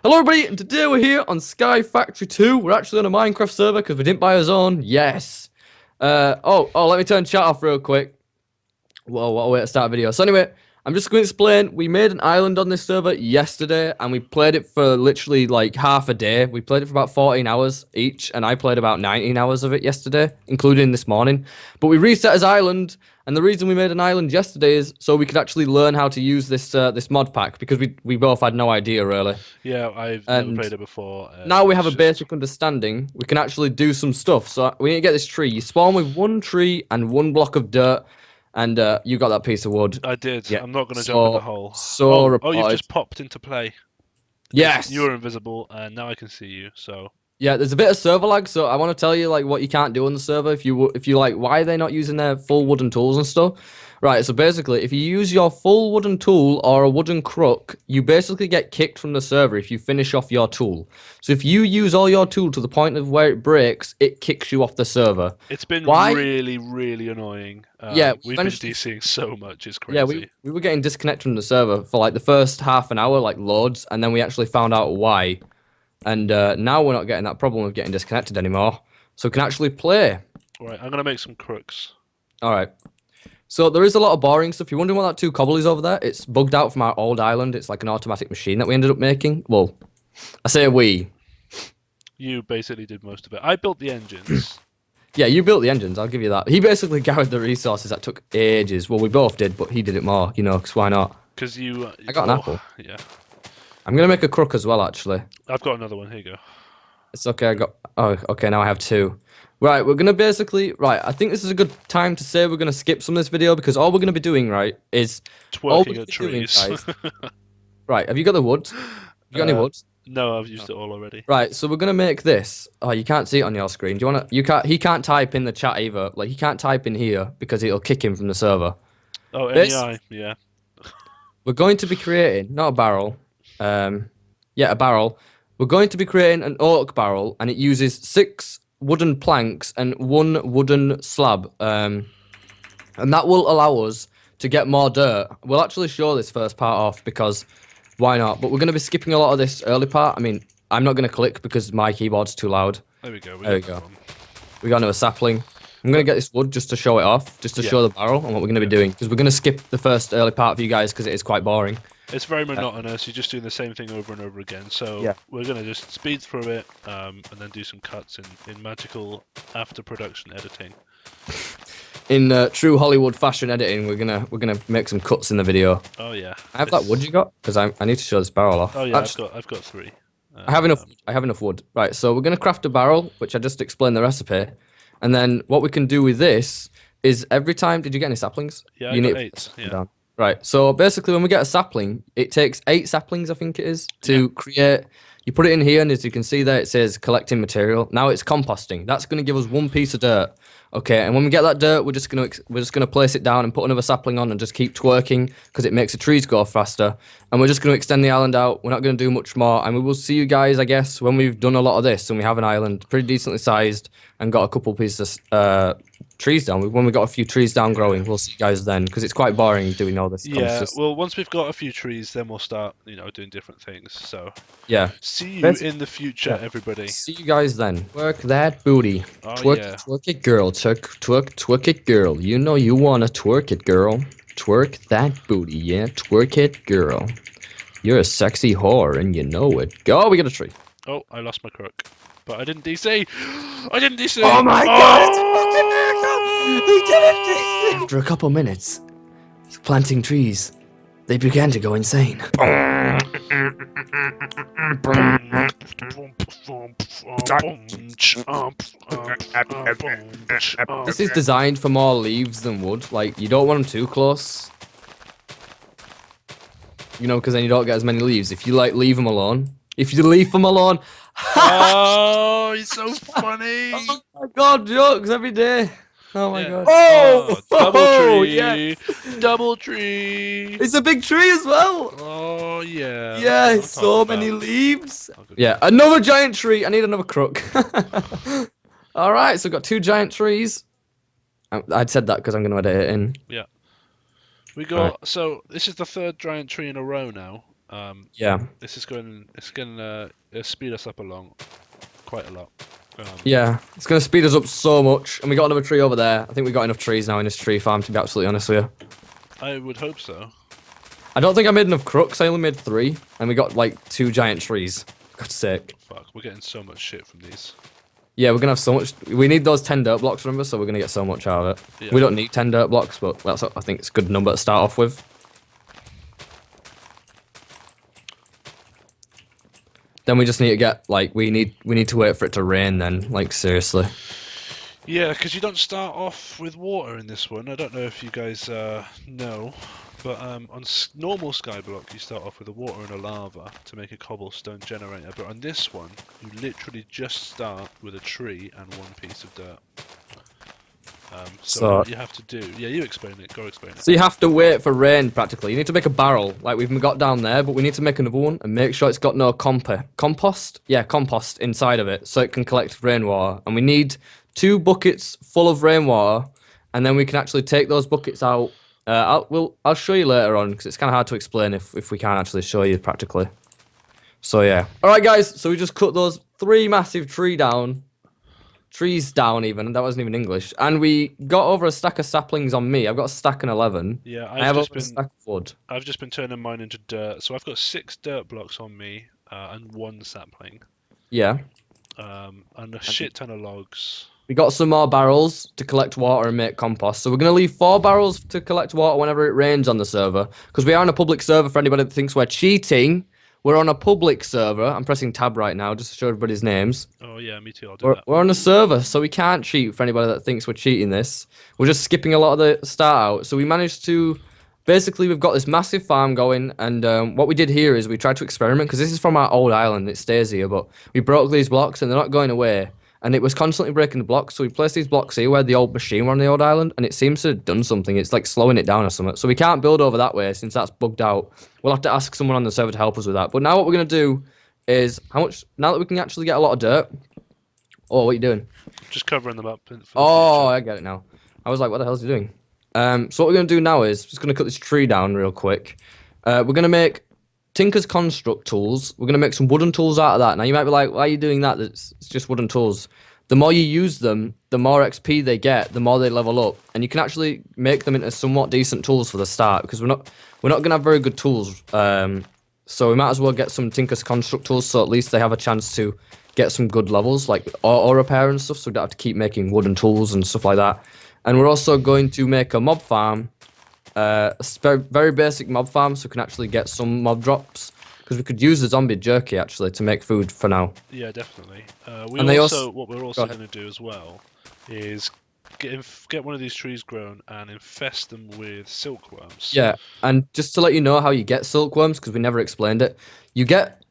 Hello everybody, and today we're here on Sky Factory 2. We're actually on a Minecraft server because we didn't buy our own. Yes. Let me turn chat off real quick. Whoa, what a way to start a video. So anyway, I'm just going to explain. We made an island on this server yesterday, and we played it for literally like half a day. We played it for about 14 hours each, and I played about 19 hours of it yesterday, including this morning. But we reset his island, and the reason we made an island yesterday is so we could actually learn how to use this mod pack, because we both had no idea really. Yeah, I've never played it before. Now we have a basic understanding. We can actually do some stuff. So we need to get this tree. You spawn with one tree and one block of dirt, and you got that piece of wood. I did. Yeah. I'm not going to jump in the hole. So you've just popped into play. Yes. You were invisible, and now I can see you. So yeah, there's a bit of server lag. So I want to tell you like what you can't do on the server if you like why are they not using their full wooden tools and stuff. Right, so basically, if you use your full wooden tool or a wooden crook, you basically get kicked from the server if you finish off your tool. So if you use all your tool to the point of where it breaks, it kicks you off the server. It's been really, really annoying. Yeah, we've been DCing so much, it's crazy. Yeah, we were getting disconnected from the server for like the first half an hour, like loads, and then we actually found out why. And now we're not getting that problem of getting disconnected anymore. So we can actually play. Alright, I'm going to make some crooks. Alright. So there is a lot of boring stuff. You're wondering what that 2 cobble is over there? It's bugged out from our old island. It's like an automatic machine that we ended up making. Well, I say we. You basically did most of it. I built the engines. Yeah, you built the engines. I'll give you that. He basically gathered the resources that took ages. Well, we both did, but he did it more, you know, because why not? Because you... I got an apple. Yeah. I'm going to make a crook as well, actually. I've got another one. Here you go. It's okay. I got... Oh, okay, now I have 2. Right, we're going to basically... Right, I think this is a good time to say we're going to skip some of this video because all we're going to be doing, right, is... Twerking at trees. Right, have you got the wood? Have you got any wood? No, I've used it all already. Right, so we're going to make this. Oh, you can't see it on your screen. Do you want to... He can't type in the chat either. Like, he can't type in here because it'll kick him from the server. Oh, NEI, yeah. We're going to be creating... Not a barrel. Yeah, a barrel. We're going to be creating an oak barrel, and it uses 6... wooden planks and 1 wooden slab, and that will allow us to get more dirt. We'll actually show this first part off because why not? But we're going to be skipping a lot of this early part. I mean, I'm not going to click because my keyboard's too loud. There we go. There we go. We got another sapling. I'm going to get this wood just to show it off, just to show the barrel and what we're going to be doing, because we're going to skip the first early part for you guys because it is quite boring. It's very monotonous. You're just doing the same thing over and over again. So we're going to just speed through it and then do some cuts in magical after production editing. In true Hollywood fashion editing, we're gonna make some cuts in the video. Oh yeah. I have that wood you got because I need to show this barrel off. Oh yeah, I've got 3. I have enough wood. Right, so we're gonna craft a barrel, which I just explained the recipe, and then what we can do with this is every time. Did you get any saplings? Yeah, I got 8. Yeah. Down. Right, so basically when we get a sapling, it takes 8 saplings, I think it is, to create... You put it in here, and as you can see there, it says collecting material. Now it's composting. That's going to give us 1 piece of dirt. Okay, and when we get that dirt, we're just gonna place it down and put another sapling on and just keep twerking because it makes the trees go faster. And we're just going to extend the island out. We're not going to do much more, and we will see you guys, I guess, when we've done a lot of this and we have an island pretty decently sized and got a couple pieces of trees down. When we got a few trees down growing, we'll see you guys then because it's quite boring doing all this. Yeah, well, once we've got a few trees, then we'll start, doing different things. So yeah, see you in the future, everybody. See you guys then. Work that booty. Oh, twerk it, girl. Twerk it, girl. You know you wanna twerk it, girl. Twerk that booty, yeah. Twerk it, girl. You're a sexy whore and you know it. Go, we got a tree. Oh, I lost my crook. But I didn't DC! I didn't DC! Oh my god, it's a fucking miracle! He did it! After a couple minutes, planting trees, they began to go insane. This is designed for more leaves than wood. Like, you don't want them too close. You know, because then you don't get as many leaves. If you, like, leave them alone. If you leave them alone... Oh, he's so funny! Oh my god, jokes every day. Oh my god. Oh! Double tree! Yeah. Double tree! It's a big tree as well! Oh, yeah. Yeah, so many leaves. Yeah, another giant tree. I need another crook. Alright, so we've got 2 giant trees. I'd said that because I'm going to edit it in. Yeah. We got... So, this is the 3rd giant tree in a row now. Yeah. This is going. It's going to speed us up along quite a lot. Yeah, it's going to speed us up so much. And we got another tree over there. I think we got enough trees now in this tree farm, to be absolutely honest with you. I would hope so. I don't think I made enough crooks. I only made 3. And we got like 2 giant trees. For God's sake. Fuck, we're getting so much shit from these. Yeah, we're going to have so much. We need those 10 dirt blocks, remember? So we're going to get so much out of it. Yeah. We don't need 10 dirt blocks, but that's, I think it's a good number to start off with. Then we just need to get, like, we need to wait for it to rain then, like, seriously. Yeah, because you don't start off with water in this one. I don't know if you guys know, but on normal SkyBlock you start off with a water and a lava to make a cobblestone generator. But on this one, you literally just start with a tree and 1 piece of dirt. So what you have to do... Yeah, you explain it. Go explain it. So you have to wait for rain, practically. You need to make a barrel, like we've got down there, but we need to make another one and make sure it's got no compost? Yeah, compost inside of it, so it can collect rainwater. And we need 2 buckets full of rainwater, and then we can actually take those buckets out. I'll show you later on, because it's kind of hard to explain if we can't actually show you practically. So yeah. Alright guys, so we just cut those 3 massive trees down even, that wasn't even English. And we got over a stack of saplings on me. I've got a stack and 11. Yeah, I have a stack of wood. I've just been turning mine into dirt. So I've got 6 dirt blocks on me and 1 sapling. Yeah. And a shit ton of logs. We got some more barrels to collect water and make compost. So we're going to leave 4 barrels to collect water whenever it rains on the server. Because we are on a public server for anybody that thinks we're cheating. We're on a public server. I'm pressing tab right now just to show everybody's names. Oh yeah, me too. I'll do that. We're on a server, so we can't cheat for anybody that thinks we're cheating this. We're just skipping a lot of the start out. So we managed to... Basically, we've got this massive farm going, and what we did here is we tried to experiment, because this is from our old island, it stays here, but we broke these blocks, and they're not going away. And it was constantly breaking the blocks, so we placed these blocks here where the old machine were on the old island, and it seems to have done something. It's like slowing it down or something. So we can't build over that way since that's bugged out. We'll have to ask someone on the server to help us with that. But now what we're going to do is, now that we can actually get a lot of dirt... Oh, what are you doing? Just covering them up. Oh, I get it now. I was like, what the hell is he doing? So what we're going to do now is, just going to cut this tree down real quick. We're going to make Tinker's Construct tools. We're going to make some wooden tools out of that. Now, you might be like, why are you doing that? It's just wooden tools. The more you use them, the more XP they get, the more they level up. And you can actually make them into somewhat decent tools for the start, because we're not going to have very good tools. So we might as well get some Tinker's Construct tools, so at least they have a chance to get some good levels, like auto repair and stuff, so we don't have to keep making wooden tools and stuff like that. And we're also going to make a mob farm, a very basic mob farm, so we can actually get some mob drops, because we could use the zombie jerky actually to make food for now. Yeah, definitely. What we're also going to do as well is get one of these trees grown and infest them with silkworms. Yeah, and just to let you know how you get silkworms, because we never explained it,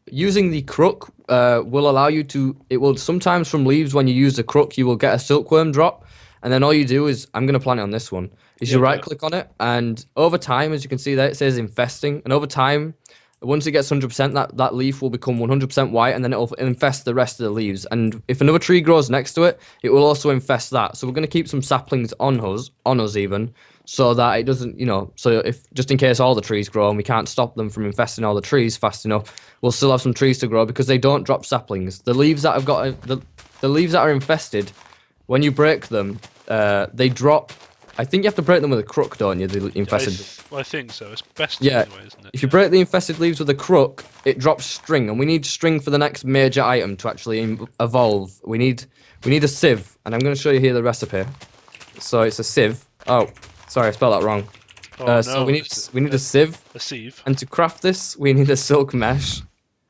using the crook will allow you to. It will sometimes from leaves when you use the crook, you will get a silkworm drop. And then all you do is, I'm going to plant it on this one, is you right-click on it, and over time, as you can see there, it says infesting, and over time, once it gets 100%, that leaf will become 100% white, and then it'll infest the rest of the leaves. And if another tree grows next to it, it will also infest that. So we're going to keep some saplings on us even, so that it doesn't, so if just in case all the trees grow and we can't stop them from infesting all the trees fast enough, we'll still have some trees to grow, because they don't drop saplings. The leaves that have got, the leaves that are infested, when you break them, they drop. I think you have to break them with a crook, don't you? The infested. I think so. It's best anyway, isn't it? If you break the infested leaves with a crook, it drops string, and we need string for the next major item to actually evolve. We need a sieve, and I'm going to show you here the recipe. So it's a sieve. Oh, sorry, I spelled that wrong. So we need a sieve. A sieve. And to craft this, we need a silk mesh.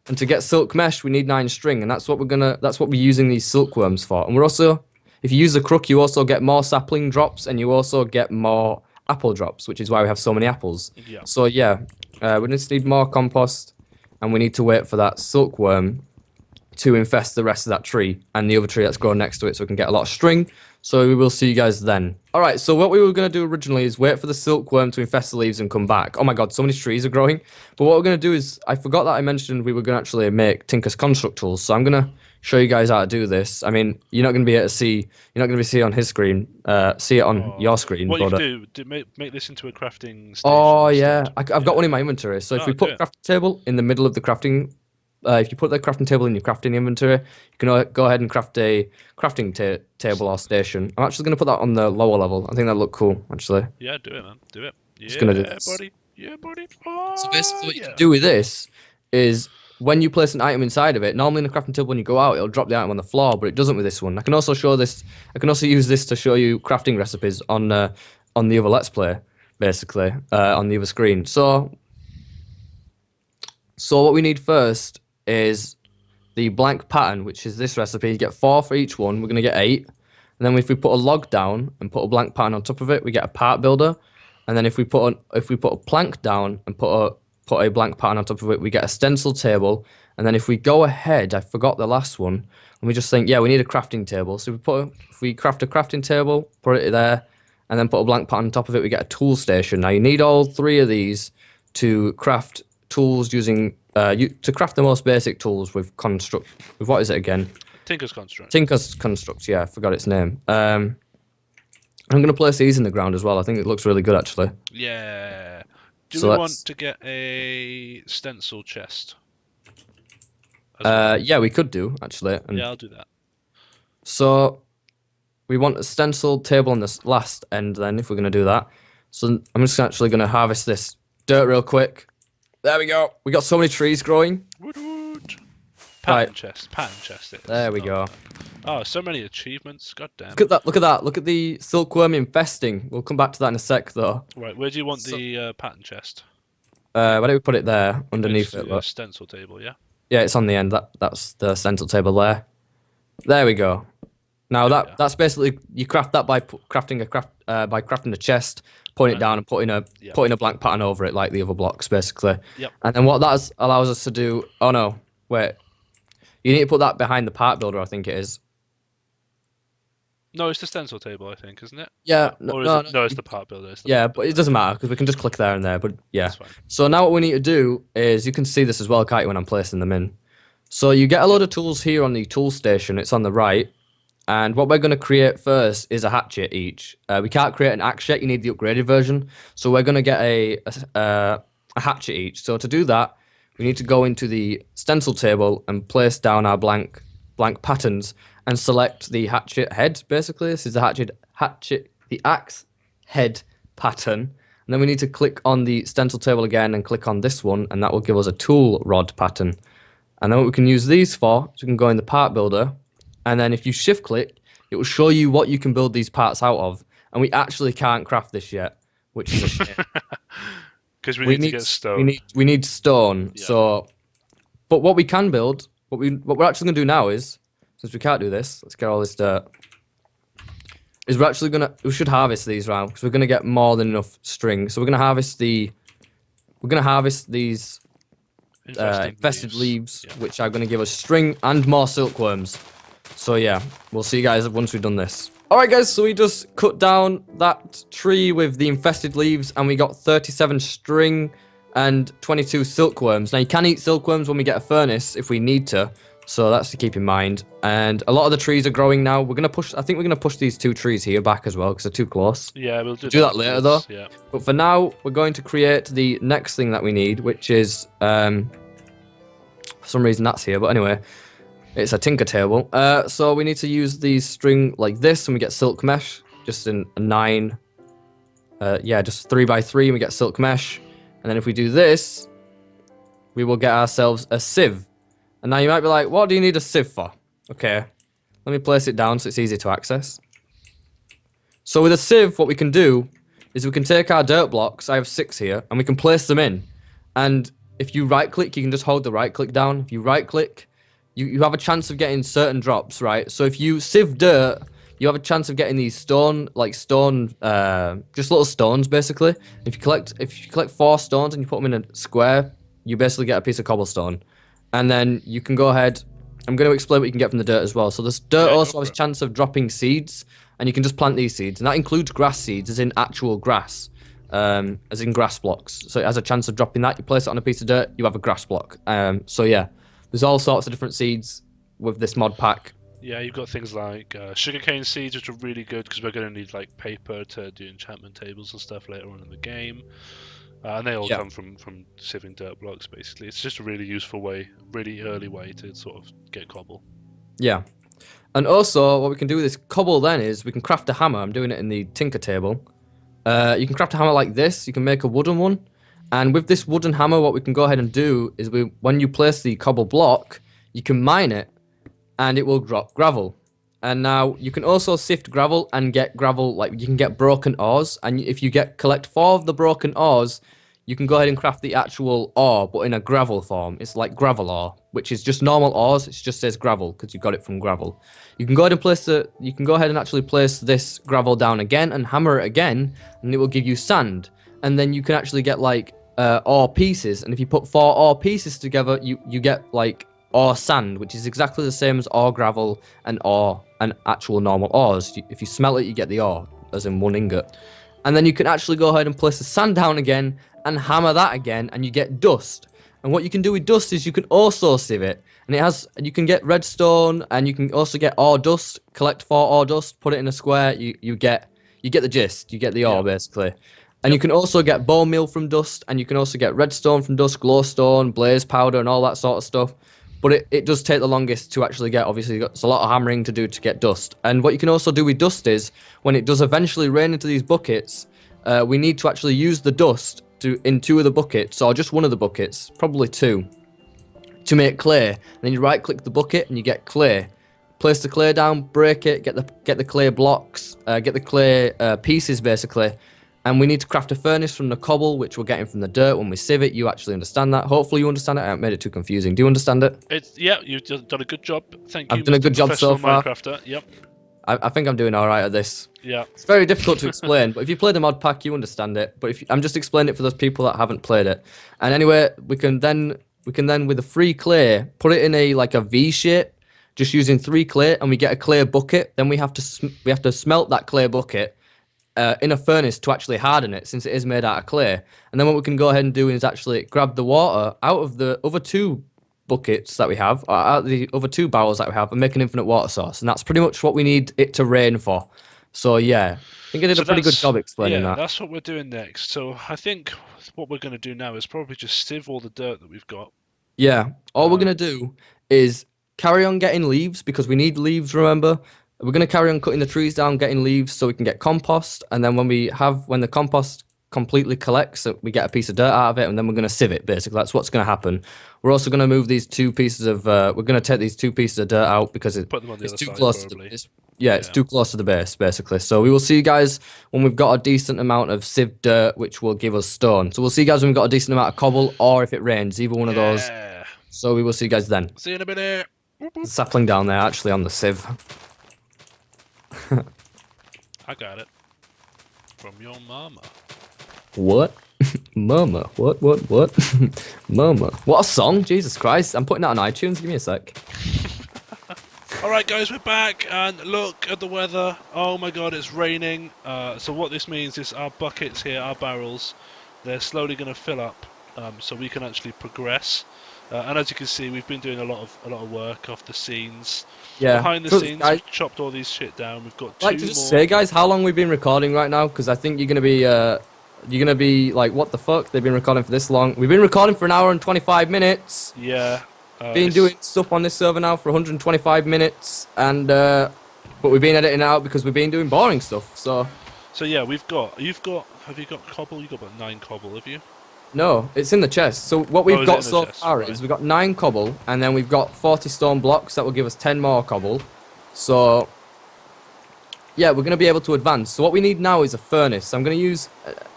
And to get silk mesh, we need 9 string, and that's what we're using these silkworms for. And we're also, if you use the crook, you also get more sapling drops, and you also get more apple drops, which is why we have so many apples. Yeah. So yeah, we just need more compost, and we need to wait for that silkworm to infest the rest of that tree and the other tree that's growing next to it so we can get a lot of string. So we will see you guys then. Alright, so what we were going to do originally is wait for the silkworm to infest the leaves and come back. Oh my god, so many trees are growing. But what we're going to do is, I forgot that I mentioned we were going to actually make Tinker's construct tools. So I'm going to show you guys how to do this. I mean, you're not going to be able to see, you're not going to be see it on his screen, see it on your screen. What but, you can do, make this into a crafting station. Oh yeah, instead. I've got one in my inventory. So if we put a crafting table in the middle of the crafting, if you put the crafting table in your crafting inventory, you can go ahead and craft a crafting table or station. I'm actually going to put that on the lower level. I think that'll look cool, actually. Yeah, do it, man. Do it. Yeah, Just gonna do this. buddy. Yeah, buddy. Oh, So basically what you can do with this is when you place an item inside of it, normally in a crafting table when you go out, it'll drop the item on the floor, but it doesn't with this one. I can also show this, I can also use this to show you crafting recipes on the other Let's Play, basically, on the other screen. So what we need first is the blank pattern, which is this recipe. You get 4 for each one. We're going to get 8. And then if we put a log down and put a blank pattern on top of it, we get a part builder. And then if we put a plank down and put a blank pattern on top of it, we get a stencil table. And then if we go ahead, I forgot the last one, and we just think, yeah, we need a crafting table. So if we craft a crafting table, put it there, and then put a blank pattern on top of it, we get a tool station. Now you need all 3 of these to craft tools using to craft the most basic tools with what is it again? Tinker's construct. Tinker's construct, yeah, I forgot its name. I'm gonna place these in the ground as well. I think it looks really good actually. Yeah. Do we want to get a stencil chest? Yeah, we could do actually. Yeah, I'll do that. So we want a stencil table on this last end then, if we're gonna do that. So I'm just actually gonna harvest this dirt real quick. There we go. We got so many trees growing. Wood, wood. Pattern chest. There we go. Oh, so many achievements. God damn. Look at that. Look at that. Look at the silkworm infesting. We'll come back to that in a sec, though. Right. Where do you want the pattern chest? Why don't we put it there underneath it? The stencil table, yeah. Yeah, it's on the end. That's the stencil table there. There we go. Now that's basically you craft that by crafting a chest, putting it down and putting a blank pattern over it like the other blocks basically. Yep. And then what that allows us to do. Oh no, wait. You need to put that behind the part builder. I think it is. No, it's the stencil table, I think, isn't it? Yeah. No, it's the part builder. But it doesn't matter because we can just click there and there. But yeah. So now what we need to do is you can see this as well, can't you, when I'm placing them in. So you get a load of tools here on the tool station. It's on the right. And what we're going to create first is a hatchet each. We can't create an axe yet. You need the upgraded version. So we're going to get a hatchet each. So to do that, we need to go into the stencil table and place down our blank patterns and select the hatchet head. Basically, this is the axe head pattern. And then we need to click on the stencil table again and click on this one, and that will give us a tool rod pattern. And then what we can use these for is we can go in the part builder. And then if you shift click, it will show you what you can build these parts out of. And we actually can't craft this yet, which is a shame. Because we need to get stone. We need stone. Yeah. So, but what we can build, what we're actually gonna do now is, since we can't do this, let's get all this dirt. Is we should harvest these round because we're gonna get more than enough string. So we're gonna harvest these infested leaves, which are gonna give us string and more silkworms. So yeah, we'll see you guys once we've done this. Alright guys, so we just cut down that tree with the infested leaves and we got 37 string and 22 silkworms. Now you can eat silkworms when we get a furnace if we need to, so that's to keep in mind. And a lot of the trees are growing now. I think we're gonna push these 2 trees here back as well because they're too close. Yeah, we'll do that later though. Yeah. But for now, we're going to create the next thing that we need, which is for some reason that's here, but anyway. It's a tinker table. So we need to use these string like this, and we get silk mesh, just in a 9. Just 3x3, and we get silk mesh. And then if we do this, we will get ourselves a sieve. And now you might be like, what do you need a sieve for? Okay, let me place it down so it's easy to access. So with a sieve, what we can do is we can take our dirt blocks, I have 6 here, and we can place them in. And if you right click, you can just hold the right click down. If you right click, you have a chance of getting certain drops, right? So if you sieve dirt, you have a chance of getting these just little stones, basically. If you collect 4 stones and you put them in a square, you basically get a piece of cobblestone. And then you can go ahead I'm going to explain what you can get from the dirt as well. So this dirt Yeah, go also for has a it. chance of dropping seeds, and you can just plant these seeds, and that includes grass seeds, as in actual grass, as in grass blocks. So it has a chance of dropping that. You place it on a piece of dirt, you have a grass block. So yeah, there's all sorts of different seeds with this mod pack. Yeah, you've got things like sugarcane seeds, which are really good because we're going to need like paper to do enchantment tables and stuff later on in the game. And they all Yeah. come from sieving dirt blocks, basically. It's just a really useful way, really early way to sort of get cobble. Yeah. And also, what we can do with this cobble then is we can craft a hammer. I'm doing it in the tinker table. You can craft a hammer like this. You can make a wooden one. And with this wooden hammer, what we can go ahead and do is when you place the cobble block, you can mine it and it will drop gravel. And now you can also sift gravel and get gravel, like you can get broken ores. And if you collect 4 of the broken ores, you can go ahead and craft the actual ore, but in a gravel form. It's like gravel ore, which is just normal ores. It just says gravel because you got it from gravel. You can go ahead and actually place this gravel down again and hammer it again, and it will give you sand. And then you can actually get like ore pieces. And if you put 4 ore pieces together, you get like ore sand, which is exactly the same as ore gravel and ore and actual normal ores. If you smelt it, you get the ore, as in 1 ingot. And then you can actually go ahead and place the sand down again and hammer that again, and you get dust. And what you can do with dust is you can also sieve it, and you can get redstone, and you can also get ore dust. Collect 4 ore dust, put it in a square. You get the gist. You get the ore basically. And you can also get bone meal from dust, and you can also get redstone from dust, glowstone, blaze powder, and all that sort of stuff. But it does take the longest to actually get. Obviously, it's a lot of hammering to do to get dust. And what you can also do with dust is, when it does eventually rain into these buckets, we need to actually use the dust in 2 of the buckets, or just 1 of the buckets, probably 2, to make clay. And then you right-click the bucket and you get clay. Place the clay down, break it, get the clay blocks, get the clay pieces basically. And we need to craft a furnace from the cobble, which we're getting from the dirt when we sieve it. You actually understand that. Hopefully you understand it. I haven't made it too confusing. Do you understand it? Yeah, you've done a good job. Thank you. I've done a good job so far. Minecrafter. Yep. I think I'm doing all right at this. Yeah. It's very difficult to explain, but if you play the mod pack, you understand it. But I'm just explaining it for those people that haven't played it. And anyway, we can then with the free clay put it in a V shape, just using 3 clay, and we get a clay bucket. Then we have to smelt that clay bucket in a furnace to actually harden it, since it is made out of clay. And then what we can go ahead and do is actually grab the water out of the other 2 buckets that we have, out of the other 2 barrels that we have, and make an infinite water source. And that's pretty much what we need it to rain for. So yeah, I think I did a pretty good job explaining that. Yeah, that's what we're doing next. So I think what we're going to do now is probably just sieve all the dirt that we've got. Yeah, all we're going to do is carry on getting leaves, because we need leaves, remember? We're going to carry on cutting the trees down, getting leaves so we can get compost. And then when the compost completely collects, we get a piece of dirt out of it, and then we're going to sieve it, basically. That's what's going to happen. We're also going to move these 2 pieces of we're going to take these 2 pieces of dirt out because it's too close to it's too close to the base, basically. So we will see you guys when we've got a decent amount of sieved dirt, which will give us stone. So we'll see you guys when we've got a decent amount of cobble, or if it rains, either one of those. So we will see you guys then. See you in a minute. Sapling down there, actually, on the sieve. I got it. From your mama. What? Mama. What? Mama. What a song, Jesus Christ. I'm putting that on iTunes, give me a sec. Alright guys, we're back, and look at the weather. Oh my god, it's raining. So what this means is our buckets here, our barrels, they're slowly going to fill up, so we can actually progress. And as you can see, we've been doing a lot of work off the scenes. Yeah. Behind the scenes, we've chopped all these shit down. We've got 2 more. Like to just say, guys, how long we've been recording right now? Because I think you're gonna be like, what the fuck? They've been recording for this long. We've been recording for 1 hour and 25 minutes. Yeah. Been doing stuff on this server now for 125 minutes, and but we've been editing it out because we've been doing boring stuff. So yeah, have you got cobble? You've got about 9 cobble, have you? No, it's in the chest. So what we've got so far is we've got 9 cobble, and then we've got 40 stone blocks that will give us 10 more cobble. So yeah, we're going to be able to advance. So what we need now is a furnace. I'm going to use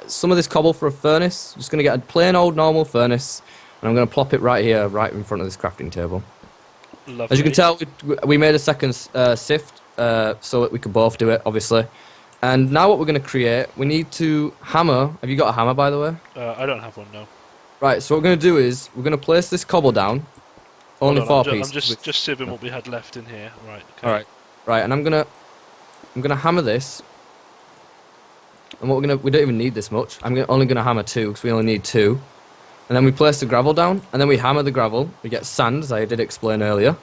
some of this cobble for a furnace. Just going to get a plain old normal furnace, and I'm going to plop it right here, right in front of this crafting table. Lovely. As you can tell, we made a second sift so that we could both do it, obviously. And now what we're going to create, we need to hammer. Have you got a hammer, by the way? I don't have one, no. Right, so what we're going to do is we're going to place this cobble down, Only Hold on, 4 I'm pieces. just sieving what we had left in here. Right. Okay. All right, right, and I'm gonna hammer this. And we don't even need this much. Only gonna hammer 2 because we only need 2. And then we place the gravel down, and then we hammer the gravel. We get sand, as I did explain earlier.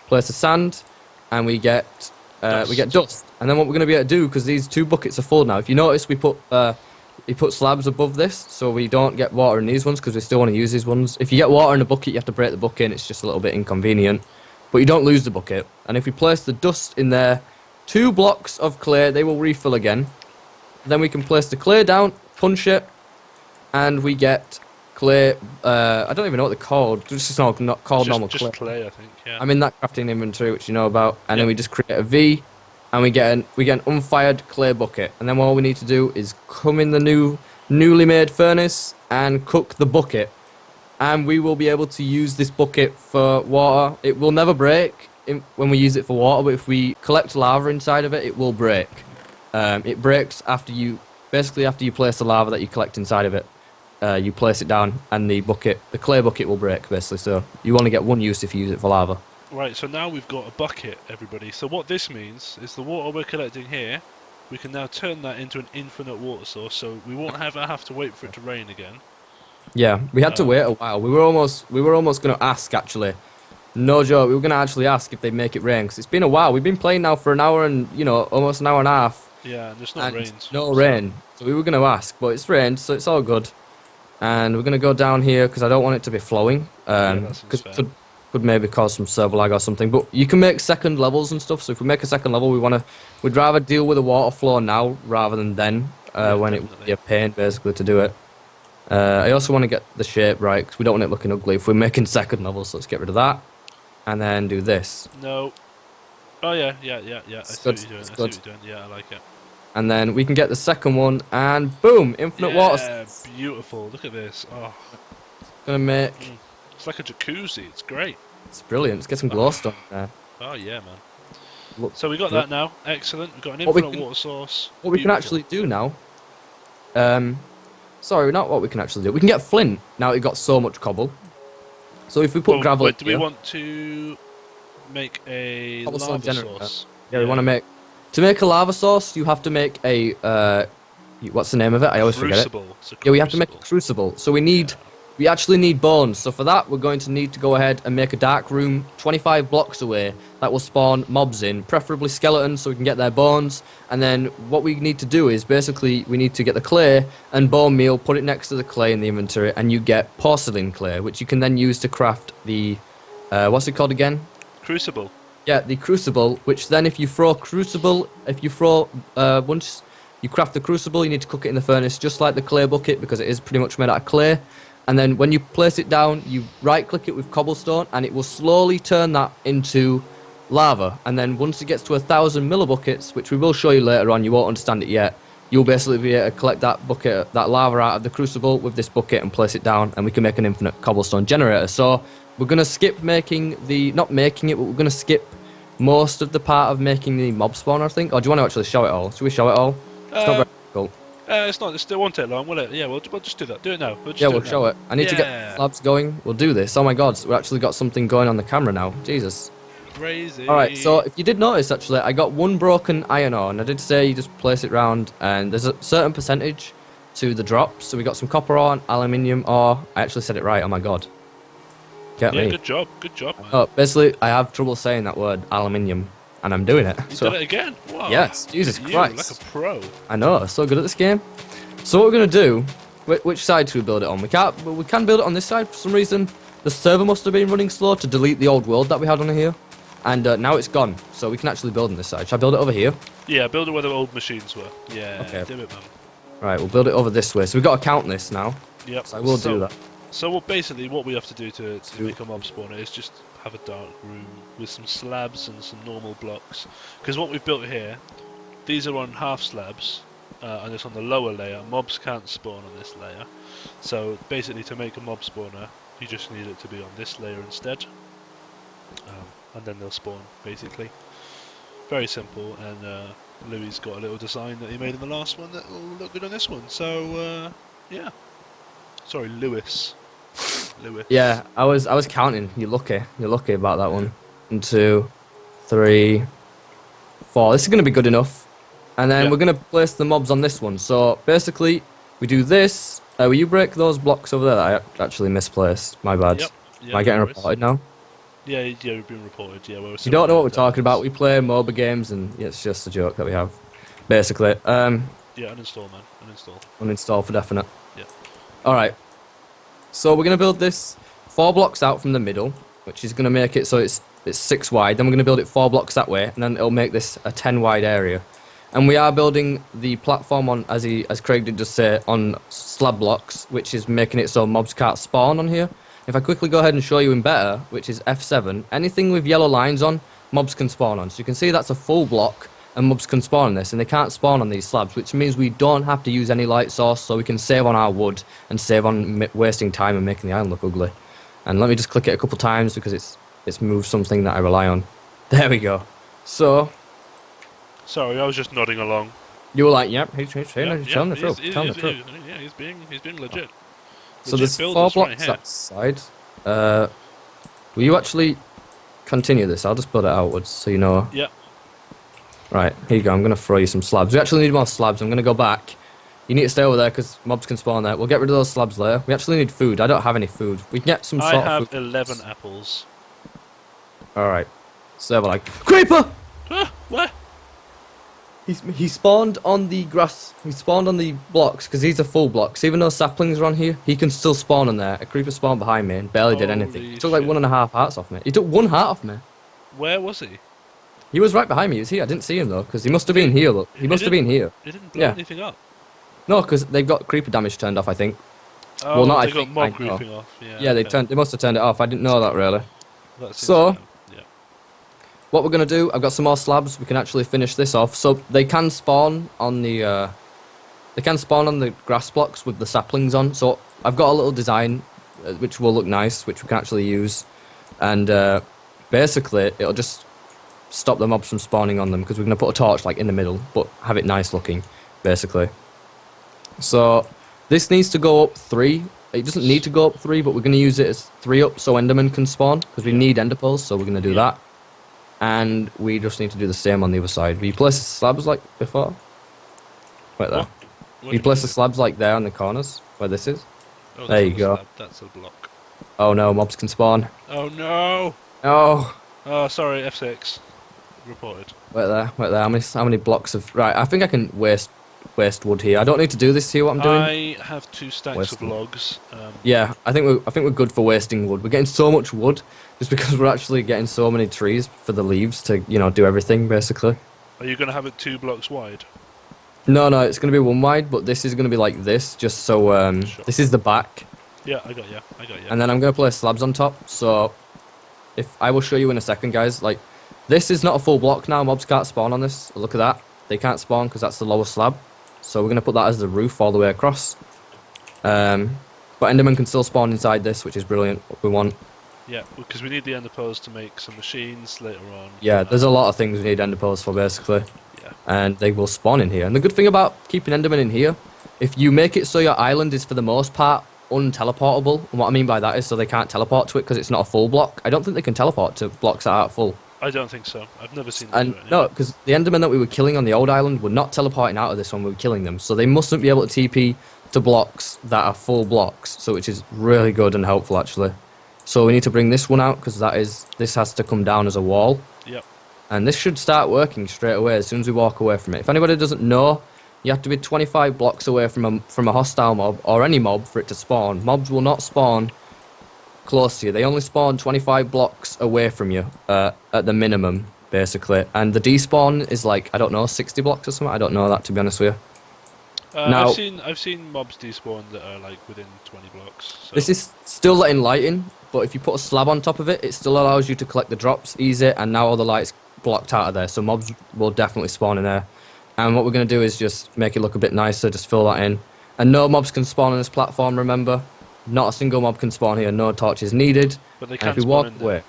Place the sand, and we get dust. And then what we're gonna be able to do, because these 2 buckets are full now. If you notice, we put slabs above this, so we don't get water in these ones, because we still want to use these ones. If you get water in a bucket, you have to break the bucket, and it's just a little bit inconvenient. But you don't lose the bucket. And if we place the dust in there, 2 blocks of clay, they will refill again. Then we can place the clay down, punch it, and we get clay. I don't even know what they're called. It's just not called normal clay. Just clay, I think. Yeah. I'm in that crafting inventory, which you know about, and then we just create a V, and we get an unfired clay bucket. And then all we need to do is come in the newly made furnace and cook the bucket, and we will be able to use this bucket for water. It will never break when we use it for water, but if we collect lava inside of it, it will break. It breaks after you place the lava that you collect inside of it. You place it down, and the clay bucket will break, basically. So you only get 1 use if you use it for lava. Right, so now we've got a bucket, everybody. So what this means is the water we're collecting here, we can now turn that into an infinite water source, so we won't have to wait for it to rain again. Yeah, we had to wait a while. We were almost going to ask, actually. No joke, we were going to actually ask if they'd make it rain, because it's been a while. We've been playing now for an hour and, almost an hour and a half. Yeah, and there's no rain. No rain. So we were going to ask, but it's rained, so it's all good. And we're going to go down here, because I don't want it to be flowing. Because it could maybe cause some server lag or something. But you can make second levels and stuff, so if we make a second level, we'd rather deal with the water flow now, rather than then, when it would be a pain, basically, to do it. I also want to get the shape right, because we don't want it looking ugly if we're making second levels, so let's get rid of that. And then do this. No. Oh, yeah. I see what you're doing. Yeah, I like it. And then we can get the second one, and boom, infinite water. Yeah, beautiful. Look at this. Oh. Gonna make... It's like a jacuzzi. It's great. It's brilliant. Let's get some glowstone there. Oh, yeah, man. So we got that now. Excellent. We've got an infinite water source. What we can actually do now... sorry, not what we can actually do. We can get flint, now we've got so much cobble. So if we put gravel... Wait, do we want to make a lava source? Yeah, we want to make... To make a lava source, you have to make a... what's the name of it? I always forget it. Yeah, we have to make a crucible. So we actually need bones. So for that, we're going to need to go ahead and make a dark room 25 blocks away that will spawn mobs in, preferably skeletons, so we can get their bones. And then what we need to do is basically we need to get the clay and bone meal, put it next to the clay in the inventory, and you get porcelain clay, which you can then use to craft the... what's it called again? Crucible. Yeah, the crucible, which then once you craft the crucible, you need to cook it in the furnace, just like the clay bucket, because it is pretty much made out of clay. And then when you place it down, you right-click it with cobblestone, and it will slowly turn that into lava. And then once it gets to 1,000 millibuckets, which we will show you later on, you won't understand it yet, you'll basically be able to collect that lava out of the crucible with this bucket and place it down, and we can make an infinite cobblestone generator. So we're going to skip not making it, but we're going to skip most of the part of making the mob spawn, I think. Or do you want to actually show it all? Should we show it all? It's not very difficult. It won't take long, will it? Yeah, we'll just do that. Do it now. We'll show it. I need to get slabs going. We'll do this. Oh my god, we've actually got something going on the camera now. Jesus. Crazy. Alright, so if you did notice, actually, I got 1 broken iron ore, and I did say you just place it round, and there's a certain percentage to the drops. So we got some copper ore and aluminium ore. I actually said it right. Oh my god. Get me. Good job, man. Oh, basically, I have trouble saying that word, aluminium, and I'm doing it. You did it again? Wow. Yes, Jesus Christ. Like a pro. I know, I'm so good at this game. So what we're going to do, which side should we build it on? We can build it on this side for some reason. The server must have been running slow to delete the old world that we had on here. And now it's gone, so we can actually build on this side. Should I build it over here? Yeah, build it where the old machines were. Yeah, okay. Do it, man. Right, we'll build it over this way. So we've got to count this now. Yep. So I will do that. So basically what we have to do to make a mob spawner is just have a dark room with some slabs and some normal blocks. Because what we've built here, these are on half slabs, and it's on the lower layer. Mobs can't spawn on this layer. So basically to make a mob spawner, you just need it to be on this layer instead. And then they'll spawn, basically. Very simple, and Louis got a little design that he made in the last one that will look good on this one. So, yeah. Sorry, Louis. Lewis. Yeah, I was counting. You're lucky. You're lucky about that one. 1, 2, 3, 4. This is gonna be good enough. And then Yep. we're gonna place the mobs on this one. So basically, we do this. Will you break those blocks over there that I actually misplaced? My bad. Yep. Am I No getting worries. reported now? Yeah, you've been reported. Yeah, we're If you don't know what we're talking about, we play MOBA games, and it's just a joke that we have. Basically, Yeah, uninstall, man. Uninstall. uninstall for definite. Yeah. All right. So we're gonna build this 4 blocks out from the middle, which is gonna make it so it's 6 wide. Then we're gonna build it 4 blocks that way, and then it'll make this a 10 wide area. And we are building the platform on, as Craig did just say, on slab blocks, which is making it so mobs can't spawn on here. If I quickly go ahead and show you in better, which is F7, anything with yellow lines on, mobs can spawn on. So you can see that's a full block, and mobs can spawn on this, and they can't spawn on these slabs, which means we don't have to use any light source, so we can save on our wood and save on wasting time and making the island look ugly. And let me just click it a couple times because it's moved something that I rely on. There we go. So Sorry, I was just nodding along. you were like, yep, he's telling the truth. Yeah, he's being legit. So there's 4 blocks that side. Will you actually continue this? I'll just build it outwards so you know. Yeah. Right, here you go. I'm going to throw you some slabs. We actually need more slabs. I'm going to go back. You need to stay over there because mobs can spawn there. We'll get rid of those slabs later. We actually need food. I don't have any food. We can get some sort of food. I have 11 apples. Alright. So we're like, Creeper! Where? He spawned on the grass. He spawned on the blocks because these are full blocks. Even though saplings are on here, he can still spawn on there. A creeper spawned behind me and barely did anything. He took like 1.5 hearts off me. He took 1 heart off me. Where was he? He was right behind me. He was here. I didn't see him though because he must have been here. Look, he must have been here. He didn't blow anything up. No, because they've got creeper damage turned off. I think. Oh, well, not they I got think. mob creeping off. Yeah. Yeah, they must have turned it off. I didn't know that really. So. What we're gonna do? I've got some more slabs. We can actually finish this off. So they can spawn on the grass blocks with the saplings on. So I've got a little design which will look nice, which we can actually use, and basically it'll just stop the mobs from spawning on them because we're gonna put a torch like in the middle, but have it nice looking, basically. So this needs to go up 3. It doesn't need to go up 3, but we're gonna use it as 3 up so Enderman can spawn because we need ender pearls. So we're gonna do that. And we just need to do the same on the other side. Will you place the slabs like before? Right there. Will you place the slabs like there on the corners, where this is? Oh, there you go. Slab. That's a block. Oh no, mobs can spawn. Oh no! Oh! Oh, sorry, F6. Reported. Wait there. How many blocks of... Right, I think I can waste wood here. I don't need to do this here, what I'm doing. I have 2 stacks of logs. Yeah, I think we're good for wasting wood. We're getting so much wood just because we're actually getting so many trees for the leaves to, do everything, basically. Are you going to have it 2 blocks wide? No, it's going to be 1 wide, but this is going to be like this, just so... Sure. This is the back. Yeah, I got you. And then I'm going to place slabs on top, so... I will show you in a second, guys. Like, this is not a full block now. Mobs can't spawn on this. Look at that. They can't spawn because that's the lower slab. So we're going to put that as the roof all the way across. But Enderman can still spawn inside this, which is brilliant. What we want. Yeah, because we need the ender pearls to make some machines later on. Yeah, there's a lot of things we need ender pearls for, basically. Yeah. And they will spawn in here. And the good thing about keeping Enderman in here, if you make it so your island is for the most part unteleportable, and what I mean by that is so they can't teleport to it because it's not a full block. I don't think they can teleport to blocks that aren't full. I don't think so. I've never seen them do it. Anyway. No, because the Endermen that we were killing on the old island were not teleporting out of this one. We were killing them, so they mustn't be able to TP to blocks that are full blocks. So which is really good and helpful actually. So we need to bring this one out because this has to come down as a wall. Yep. And this should start working straight away as soon as we walk away from it. If anybody doesn't know, you have to be 25 blocks away from a hostile mob or any mob for it to spawn. Mobs will not spawn close to you. They only spawn 25 blocks away from you at the minimum, basically. And the despawn is like, I don't know, 60 blocks or something. I don't know that, to be honest with you. Now, I've seen mobs despawn that are like within 20 blocks. So. This is still letting light in, but if you put a slab on top of it, it still allows you to collect the drops easy, and now all the light's blocked out of there, so mobs will definitely spawn in there. And what we're going to do is just make it look a bit nicer, just fill that in. And no mobs can spawn on this platform, remember? Not a single mob can spawn here, no torches needed. But they and can't if we walk spawn in away,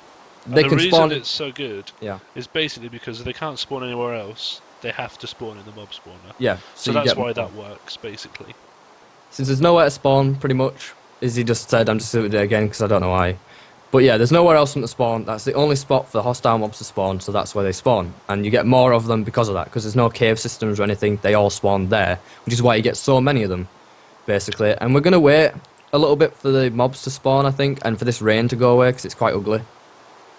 there. they can the spawn. reason it's so good is basically because they can't spawn anywhere else, they have to spawn in the mob spawner. Yeah. So that's why that works, basically. Since there's nowhere to spawn, pretty much, Izzy just said I'm just doing it again because I don't know why. But yeah, there's nowhere else for them to spawn. That's the only spot for the hostile mobs to spawn, so that's where they spawn. And you get more of them because of that, because there's no cave systems or anything. They all spawn there, which is why you get so many of them, basically. And we're going to wait a little bit for the mobs to spawn, I think, and for this rain to go away, because it's quite ugly.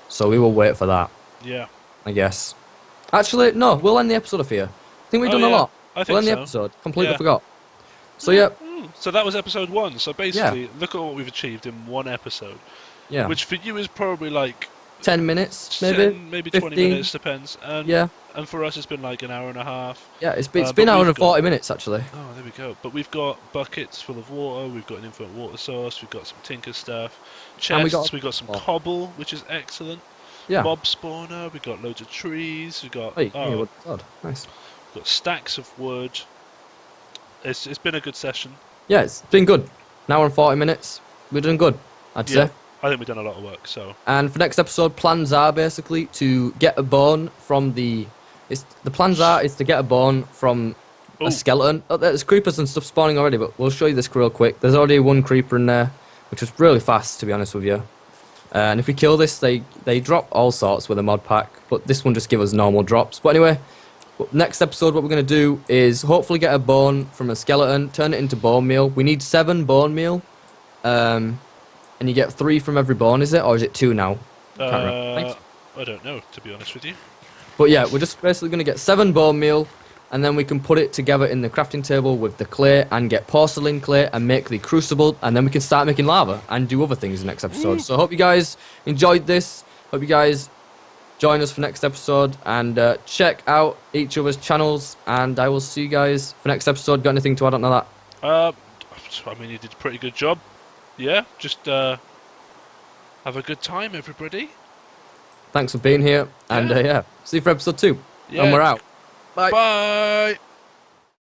So we will wait for that. Yeah. I guess. Actually, no, we'll end the episode off here. I think we've done a lot. I think we'll end the so. episode. Completely Yeah. forgot. So, yeah. So that was episode 1. So basically, look at what we've achieved in one episode. Yeah. Which for you is probably like 10 minutes, maybe? 10, maybe 15. 20 minutes, depends. And, Yeah. And for us, it's been like an hour and a half. Yeah, it's been but an hour we've and 40 minutes, actually. Oh, there we go. But we've got buckets full of water, we've got an infinite water source, we've got some tinker stuff, chests, we've got some cobble, which is excellent. Yeah. Mob spawner, we've got loads of trees, we've got Nice. We've got stacks of wood. It's been a good session. Yeah, it's been good. An hour and 40 minutes. We're doing good, I'd say. I think we've done a lot of work, so. And for next episode, plans are basically to get a bone from the... The plans is to get a bone from a skeleton. Oh, there's creepers and stuff spawning already, but we'll show you this real quick. There's already one creeper in there, which was really fast, to be honest with you. And if we kill this, they drop all sorts with a mod pack, but this one just gives us normal drops. But anyway, next episode, what we're going to do is hopefully get a bone from a skeleton, turn it into bone meal. We need 7 bone meal, and you get 3 from every bone, is it? Or is it 2 now? I don't know, to be honest with you. But yeah, we're just basically going to get 7 bone meal, and then we can put it together in the crafting table with the clay and get porcelain clay and make the crucible, and then we can start making lava and do other things in the next episode. So I hope you guys enjoyed this. Hope you guys join us for next episode, and check out each other's channels, and I will see you guys for next episode. Got anything to add on to that? I mean, you did a pretty good job. Yeah, just have a good time, everybody. Thanks for being here, and yeah, see you for episode 2. And we're out. Bye. Bye.